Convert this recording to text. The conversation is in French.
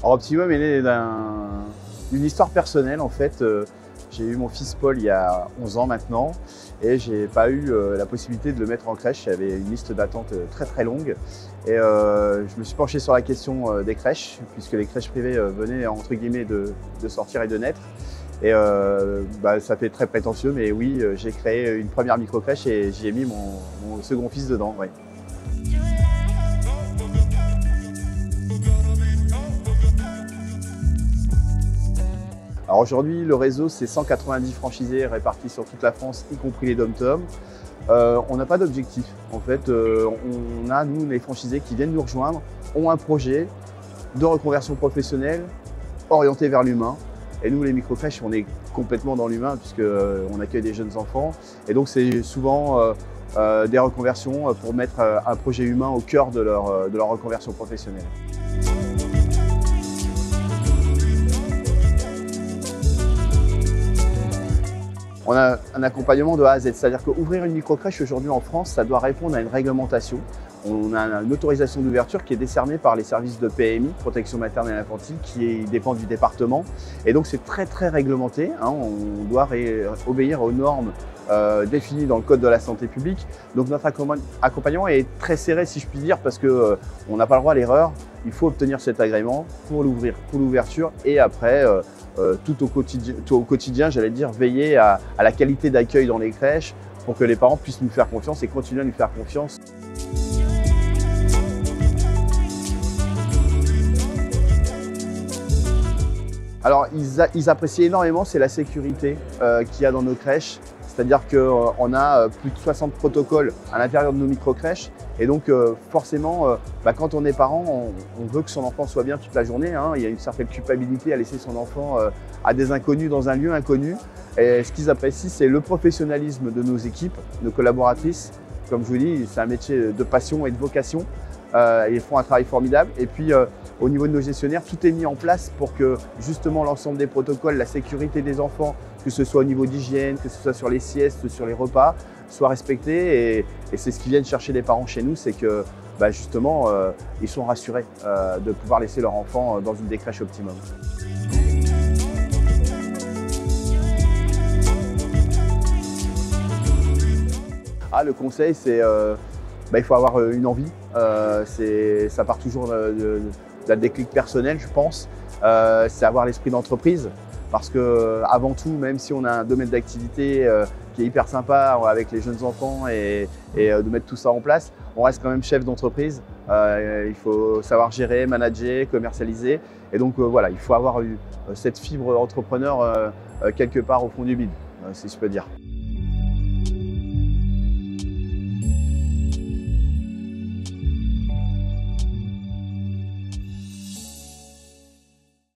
Alors Optimum est né d'une histoire personnelle en fait. J'ai eu mon fils Paul il y a 11 ans maintenant et j'ai pas eu la possibilité de le mettre en crèche. Il y avait une liste d'attente très longue et je me suis penché sur la question des crèches puisque les crèches privées venaient entre guillemets de sortir et de naître. Et ça fait très prétentieux, mais oui, j'ai créé une première micro-crèche et j'y ai mis mon second fils dedans. Ouais. Alors aujourd'hui, le réseau, c'est 190 franchisés répartis sur toute la France, y compris les DOM-TOM. On n'a pas d'objectif. En fait, on a, nous, les franchisés qui viennent nous rejoindre, ont un projet de reconversion professionnelle orienté vers l'humain. Et nous, les micro-crèches, on est complètement dans l'humain puisqu'on accueille des jeunes enfants. Et donc, c'est souvent des reconversions pour mettre un projet humain au cœur de leur reconversion professionnelle. On a un accompagnement de A à Z, c'est-à-dire qu'ouvrir une micro-crèche aujourd'hui en France, ça doit répondre à une réglementation. On a une autorisation d'ouverture qui est décernée par les services de PMI, protection maternelle et infantile, qui dépend du département. Et donc c'est très réglementé, hein. On doit obéir aux normes définies dans le code de la santé publique. Donc notre accompagnement est très serré si je puis dire parce qu'on n'a pas le droit à l'erreur. Il faut obtenir cet agrément pour l'ouverture et après tout au quotidien, j'allais dire, veiller à la qualité d'accueil dans les crèches pour que les parents puissent nous faire confiance et continuer à nous faire confiance. Alors, ils apprécient énormément, c'est la sécurité qu'il y a dans nos crèches. C'est-à-dire qu'on a plus de 60 protocoles à l'intérieur de nos micro-crèches. Et donc, forcément, quand on est parent, on veut que son enfant soit bien toute la journée, hein. Il y a une certaine culpabilité à laisser son enfant à des inconnus dans un lieu inconnu. Et ce qu'ils apprécient, c'est le professionnalisme de nos équipes, nos collaboratrices. Comme je vous dis, c'est un métier de passion et de vocation. Ils font un travail formidable. Et puis, au niveau de nos gestionnaires, tout est mis en place pour que justement l'ensemble des protocoles, la sécurité des enfants, que ce soit au niveau d'hygiène, que ce soit sur les siestes, sur les repas, soit respecté. Et c'est ce qui viennent chercher les parents chez nous, c'est que justement, ils sont rassurés de pouvoir laisser leur enfant dans une des crèches Optimum. Le conseil, c'est il faut avoir une envie. Ça part toujours d'un déclic personnel, je pense. C'est avoir l'esprit d'entreprise. Parce que avant tout, même si on a un domaine d'activité qui est hyper sympa avec les jeunes enfants et de mettre tout ça en place, on reste quand même chef d'entreprise. Il faut savoir gérer, manager, commercialiser. Et donc voilà, il faut avoir eu cette fibre entrepreneur quelque part au fond du bide, si je peux dire.